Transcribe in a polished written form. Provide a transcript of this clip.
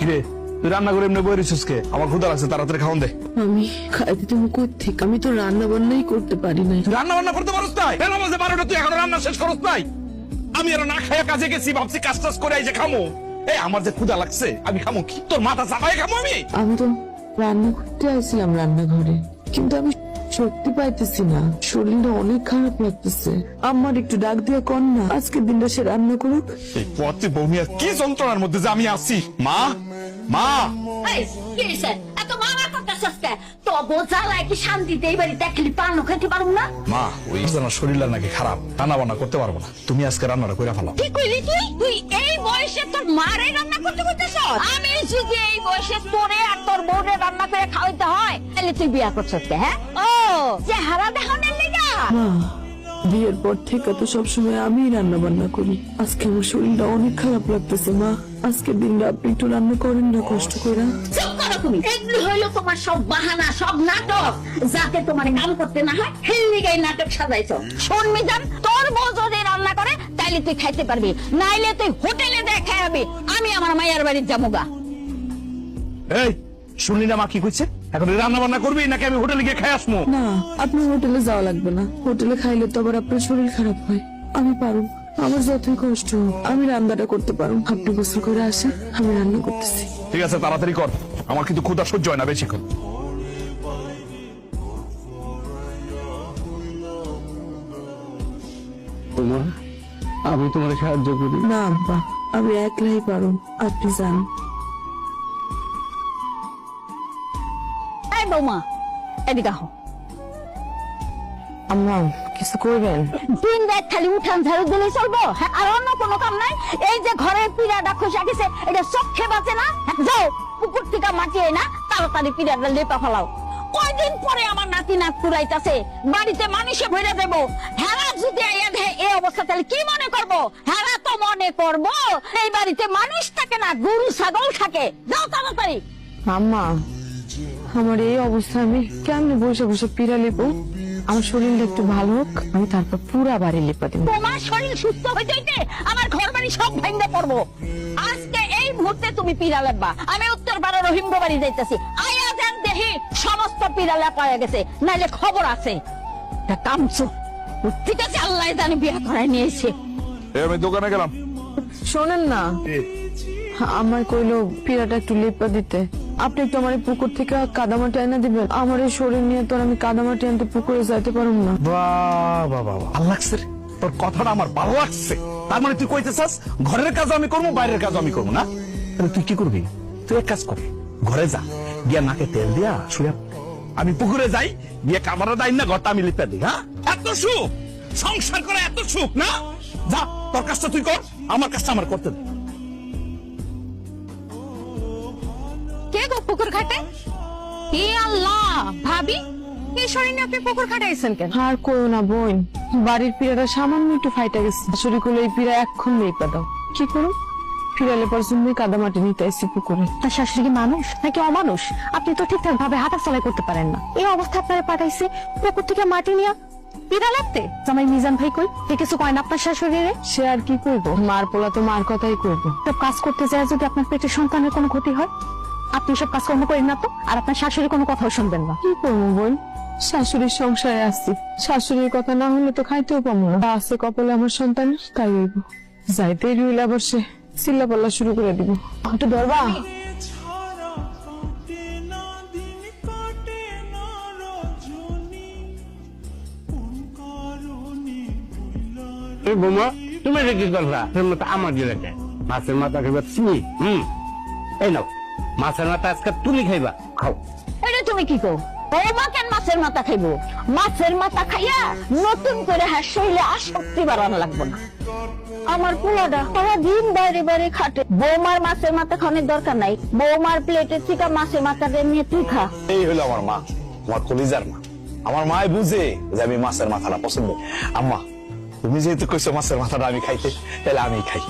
কিরে তুই রান্না করে এমনি বই রিসুস কে? আমার ক্ষুধা লাগছে, তাড়াতাড়ি খাওন দে। আমি খাইতে তুমি কোত্থেকে? আমি তো রান্না বান্নাই করতে পারি নাই। রান্না বান্না করতে পারছ নাই? বেলা বাজে 12টা, তুই এখনো রান্না শেষ করছ নাই? আমি আর না খাইয়া কাজে গেছি, ভাবছি কাজ টাজ করে এই যে খামো। এই আমার যে ক্ষুধা লাগছে, আমি খামো কি? তোর মাথা চাপাই খামো আমি? আমি তো রান্না করতে আসছিলাম রান্নাঘরে, কিন্তু আমি শক্তি পাইতেছি না, শরীরটা অনেক খারাপ লাগতেছে। আমার একটু ডাক দিয়ে কর না, আজকের দিনটা সে রান্না করুক। এই পথে বৌমি আর কি যন্ত্রণার মধ্যে যে আমি আছি। মা, মা, এই, কি হইছে? এত মামা করতেছস কে? তো বোঝালাই কি শান্তিতে এই বাড়িতে একলি পানো খেতে পারুম না? মা, ওই জানা শরীরটা নাকি খারাপ, রান্না বান্না করতে পারবো না। তুমি আজকে রান্নাটা করে ফেলাও। কি কইলি তুই? তুই এই বয়সে তোর মারে রান্না করতে করতেছস? আমি যদি এই বয়সে তোরে আর তোর বউরে রান্না করে খাওয়াইতে হয়, তাহলে তুই বিয়া করছস কে? হ্যাঁ, ও চেহারা দেখানোর লিগা? মা, বিয়ের পর থেকে তো সবসময় আমি রান্না বান্না করি। আজকে আমার শরীরটা অনেক খারাপ লাগতেছে মা। আজকের দিনটা আপনি একটু রান্না করেন না কষ্ট করে। চুপ করো তুমি। এগুলো হইলো তোমার সব বাহানা, সব নাটক, যাতে তোমার কাম করতে না হয়। হেললিগাই নাটক সাজাইছো। শোন মিজান, তোর বউ যদি রান্না করে তাইলে তুই খাইতে পারবি, নাইলে তুই হোটেলে দিয়ে খাওয়াবি। আমি আমার মায়ের বাড়ির যাবো গা। এই শুনলি না মা কি কইছে? এখন রান্না বান্না করবি নাকি আমি হোটেলে গিয়ে খাই আসবো? না, আপনার হোটেলে যাওয়া লাগবে না। হোটেলে খাইলে তো আবার আপনার শরীর খারাপ হয়। আমি পারুম, আমার যতই কষ্ট হোক আমি রান্নাটা করতে পারুম। আপনি গোসল করে আসেন, আমি রান্না করতেছি। ঠিক আছে, তাড়াতাড়ি কর, আমার কিন্তু ক্ষুধা সহ্য হয় না বেশিক্ষণ। আমি তোমার সাহায্য করি। না আব্বা, আমি একলাই পারুম, আপনি যান। এই বৌমা, এদিকে আহ। আম্মা, কিছু করবেন? দিন রাত খালি উঠান ঝাড়ু দিলেই চলবো? হ্যাঁ, আর অন্য কোনো কাম নাই? এই যে ঘরের পিড়াটা খসে গেছে, এটা চোখে বাঁচে না? হ্যাঁ, যাও পুকুর থেকে মাটি না তাড়াতাড়ি পিড়াটা লেপা ফেলাও। কয়দিন পরে আমার নাতি নাক পুরাইতাছে, বাড়িতে মানুষে ভরে দেবো। হেরা যদি এই অবস্থা, তাহলে কি মনে করবো? হেরা তো মনে করবো এই বাড়িতে মানুষ থাকে না, গরু ছাগল থাকে। যাও তাড়াতাড়ি। আম্মা, আমার এই অবস্থা আমি কেমনে বসে বসে পিড়া লিপো? আমার শরীরটা একটু ভালো হোক, আমি তারপর পুরা বাড়ি লিপা দিব। তোমার শরীর সুস্থ হইতে হইতে আমার ঘর বাড়ি সব ভাঙতে পড়বো। আজকে এই মুহূর্তে তুমি পিড়া লেপবা, আমি উত্তর পাড়া রহিম বাড়ি যাইতেছি। আয়া যান দেখি সমস্ত পিড়া লেপা হয়ে গেছে, নাইলে খবর আছে। কামছো ঠিক আছে, আল্লাহ জানি বিয়ে করায় নিয়ে এসে। আমি দোকানে গেলাম। শোনেন না, আমার কইলো পিড়াটা একটু লিপা দিতে। আপনি একটু আমার পুকুর থেকে কাদামাটি এনে দিবেন? আমার এই শরীর নিয়ে তো আর আমি কাদামাটি আনতে পুকুরে যাইতে পারবো না। বাহ বাহ বাহ, ভালো লাগছে রে, তোর কথাটা আমার ভালো লাগছে। তার মানে তুই কইতেছাস ঘরের কাজ আমি করবো, বাইরের কাজ আমি করবো না? তাহলে তুই কি করবি? তুই এক কাজ কর, ঘরে যা, গিয়া নাকে তেল দিয়া শুয়ে আমি পুকুরে যাই, গিয়ে কামারা দাই না, ঘরটা আমি লিপে দিই। হ্যাঁ, এত সুখ সংসার করে, এত সুখ না? যা, তোর কাজটা তুই কর, আমার কাজটা আমার করতে দে। কে গো পুকুর ঘাটে? হে আল্লাহ, ভাবি এই শরীর নিয়ে আপনি পুকুর ঘাটে এসেছেন কেন? আর করো না বোন, বাড়ির পিড়াটা সামান্য একটু ফাইটা গেছে। শাশুড়ি করলে এই পিড়া এখন লিপা দাও। কি করুন, পিড়া লেপার জন্যই কাদামাটি নিতে আসছি পুকুরে। তার শাশুড়ি কি মানুষ নাকি অমানুষ? আপনি তো ঠিকঠাক ভাবে হাঁটা চলাই করতে পারেন না। এই অবস্থা আপনারা পাঠাইছে পুকুর থেকে মাটি নিয়ে পিড়া লাগতে। জামাই মিজান ভাই কই? কিছু কয় না আপনার শাশুড়িরে? সে আর কি করবো, মার পোলা তো মার কথাই করবো। সব কাজ করতে যায় যদি আপনার পেটের সন্তানের কোনো ক্ষতি হয়, আপনি সব কাজকর্ম করেন না তো, আর আপনার শাশুড়ি কোনো কথাও শুনবেন না। কি করবো বোন, শাশুড়ির সংসারে আসছি, শাশুড়ির কথা না হলে তো খাইতেও পাবো না। তা আছে কপালে আমার সন্তানের, তাই হইব। যাইতে রইলে আবার সে চিল্লা পাল্লা শুরু করে দিব। একটু ধরবা? এই বোমা, তুমি এটা কি করবা? আমার দিলে মাছের মাথা খাইবা তুমি। এই নাও মাছের মাথা, আজকে তুমি খাইবা, খাও। এটা তুমি কি কো? বৌমা কেন মাছের মাথা খাইবো? মাছের মাথা খাইয়া নতুন করে শরীরে আসক্তি বাড়ানো লাগবে না। আমার পোলাটা সারা দিন বাইরে বাইরে খাটে, বৌমার মাছের মাথা খাওয়ানোর দরকার নাই। বৌমার প্লেটের থেকে মাছের মাথাটা নিয়ে তুই খা। এই হলো আমার মা, আমার কলিজার মা। আমার মায় বুঝে যে আমি মাছের মাথাটা পছন্দ। আম্মা, তুমি যেহেতু কইছো মাছের মাথাটা আমি খাইতে, তাহলে আমি খাই।